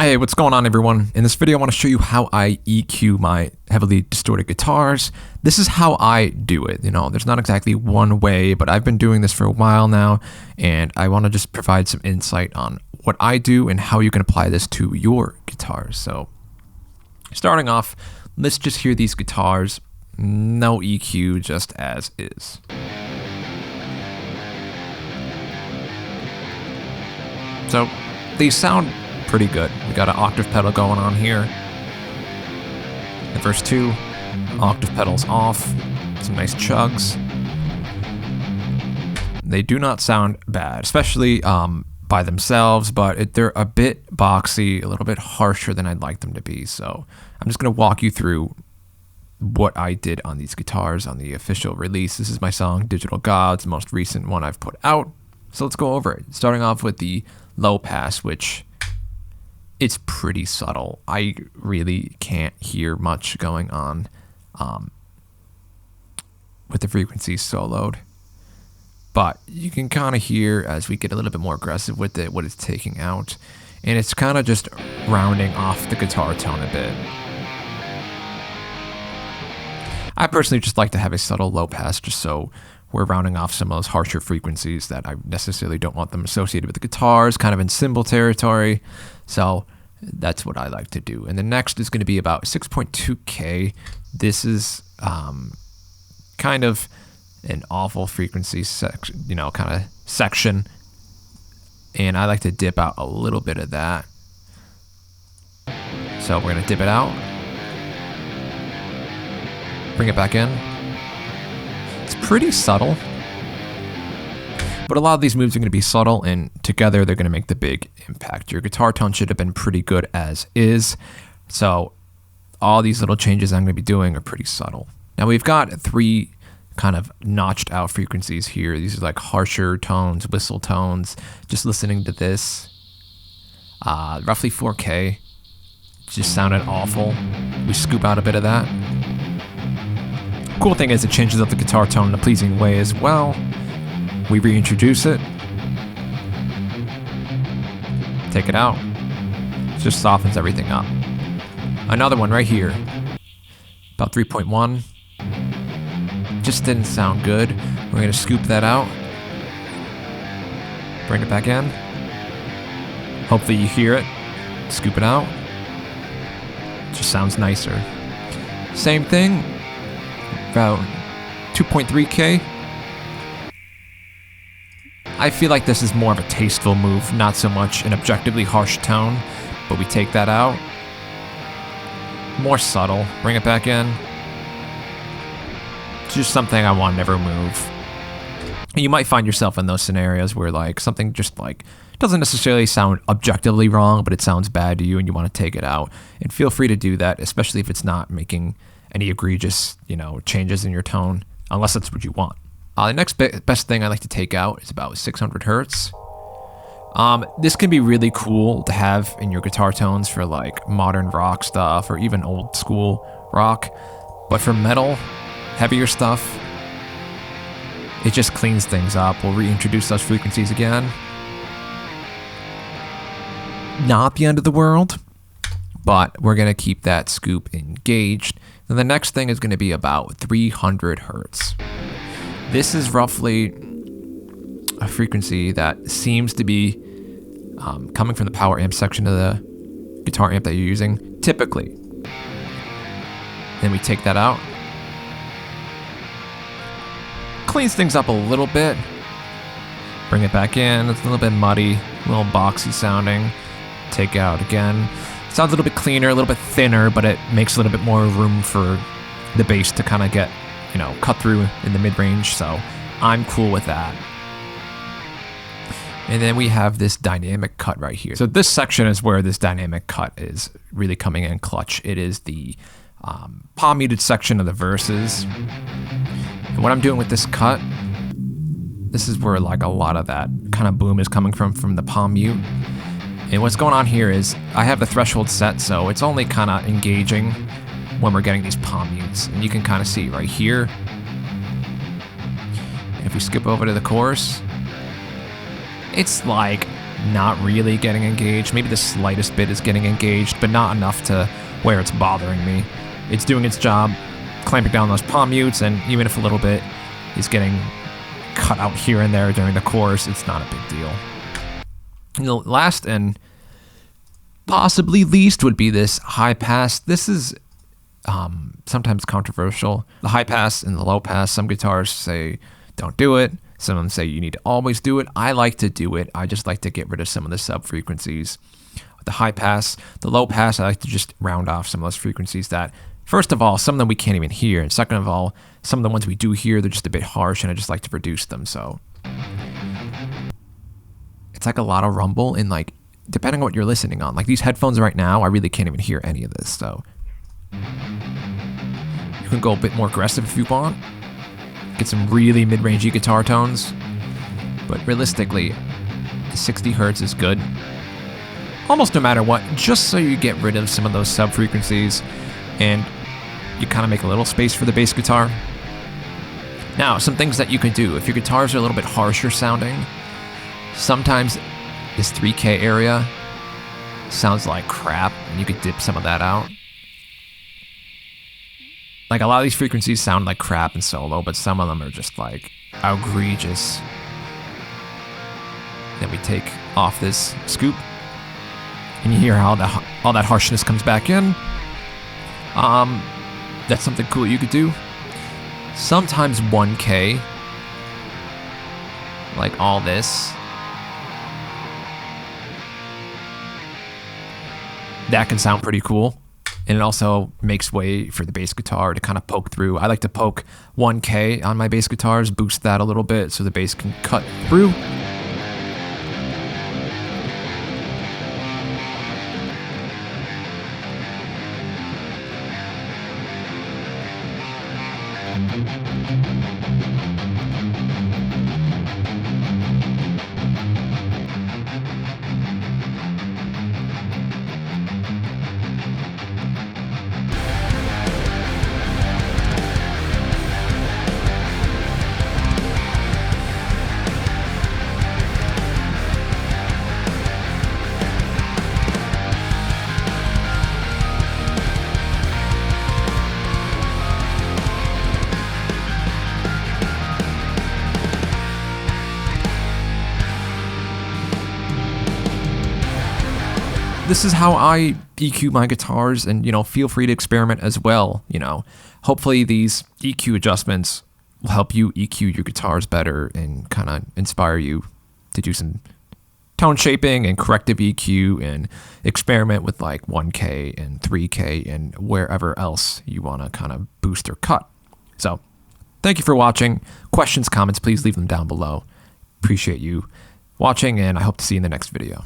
Hey, what's going on, everyone? In this video, I want to show you how I EQ my heavily distorted guitars. This is how I do it. There's not exactly one way, but I've been doing this for a while now, and I want to just provide some insight on what I do and how you can apply this to your guitars. So, starting off, let's just hear these guitars. No EQ, just as is. So, these sound pretty good. We got an octave pedal going on here. The first two, octave pedals off, some nice chugs. They do not sound bad, especially by themselves, but they're a bit boxy, a little bit harsher than I'd like them to be. So I'm just going to walk you through what I did on these guitars on the official release. This is my song, Digital Gods, the most recent one I've put out. So let's go over it. Starting off with the low pass, which it's pretty subtle. I really can't hear much going on with the frequency soloed. But you can kind of hear as we get a little bit more aggressive with it, what it's taking out. And it's kind of just rounding off the guitar tone a bit. I personally just like to have a subtle low pass just so we're rounding off some of those harsher frequencies that I necessarily don't want them associated with the guitars, kind of in cymbal territory. So that's what I like to do. And the next is going to be about 6.2K. This is kind of an awful frequency section, kind of section. And I like to dip out a little bit of that. So we're going to dip it out. Bring it back in. It's pretty subtle. But a lot of these moves are going to be subtle, and together they're going to make the big impact. Your guitar tone should have been pretty good as is. So all these little changes I'm going to be doing are pretty subtle. Now we've got three kind of notched out frequencies here. These are like harsher tones, whistle tones. Just listening to this, roughly 4K. Just sounded awful. We scoop out a bit of that. Cool thing is it changes up the guitar tone in a pleasing way as well. We reintroduce it. Take it out. Just softens everything up. Another one right here. About 3.1. Just didn't sound good. We're going to scoop that out. Bring it back in. Hopefully you hear it. Scoop it out. Just sounds nicer. Same thing. About 2.3K. I feel like this is more of a tasteful move, not so much an objectively harsh tone, but we take that out. More subtle. Bring it back in. It's just something I want to never move. You might find yourself in those scenarios where something just doesn't necessarily sound objectively wrong, but it sounds bad to you and you want to take it out. And feel free to do that, especially if it's not making any egregious, changes in your tone, unless that's what you want. The next best thing I like to take out is about 600 hertz. This can be really cool to have in your guitar tones for modern rock stuff or even old school rock. But for metal, heavier stuff, it just cleans things up. We'll reintroduce those frequencies again. Not the end of the world, but we're going to keep that scoop engaged. And the next thing is going to be about 300 hertz. This is roughly a frequency that seems to be coming from the power amp section of the guitar amp that you're using, typically. Then we take that out. Cleans things up a little bit. Bring it back in. It's a little bit muddy, a little boxy sounding. Take it out again. Sounds a little bit cleaner, a little bit thinner, but it makes a little bit more room for the bass to kind of get cut through in the mid-range, so I'm cool with that. And then we have this dynamic cut right here. So this section is where this dynamic cut is really coming in clutch. It is the palm muted section of the verses. And what I'm doing with this cut, this is where a lot of that kind of boom is coming from the palm mute. And what's going on here is I have the threshold set, so it's only kind of engaging when we're getting these palm mutes. And you can kind of see right here. And if we skip over to the chorus, it's not really getting engaged. Maybe the slightest bit is getting engaged, but not enough to where it's bothering me. It's doing its job, clamping down those palm mutes, and even if a little bit is getting cut out here and there during the chorus, it's not a big deal. And the last and possibly least would be this high pass. This is sometimes controversial. The high pass and the low pass, some guitars say don't do it. Some of them say you need to always do it. I like to do it. I just like to get rid of some of the sub frequencies. The high pass, the low pass, I like to just round off some of those frequencies that, first of all, some of them we can't even hear. And second of all, some of the ones we do hear, they're just a bit harsh and I just like to reduce them. So it's like a lot of rumble and like, depending on what you're listening on. Like these headphones right now, I really can't even hear any of this. So you can go a bit more aggressive if you want. Get some really mid-rangey guitar tones. But realistically, the 60 hertz is good. Almost no matter what, just so you get rid of some of those sub-frequencies and you kind of make a little space for the bass guitar. Now, some things that you can do. If your guitars are a little bit harsher sounding, sometimes this 3K area sounds like crap and you could dip some of that out. Like a lot of these frequencies sound like crap in solo, but some of them are just like outrageous. Then we take off this scoop and you hear how all that harshness comes back in. That's something cool you could do. Sometimes 1K, like all this, that can sound pretty cool. And it also makes way for the bass guitar to kind of poke through. I like to poke 1K on my bass guitars, boost that a little bit so the bass can cut through. This is how I EQ my guitars, and, you know, feel free to experiment as well. You know, hopefully these EQ adjustments will help you EQ your guitars better and kind of inspire you to do some tone shaping and corrective EQ and experiment with like 1K and 3K and wherever else you want to kind of boost or cut. So thank you for watching. Questions, comments, please leave them down below. Appreciate you watching, and I hope to see you in the next video.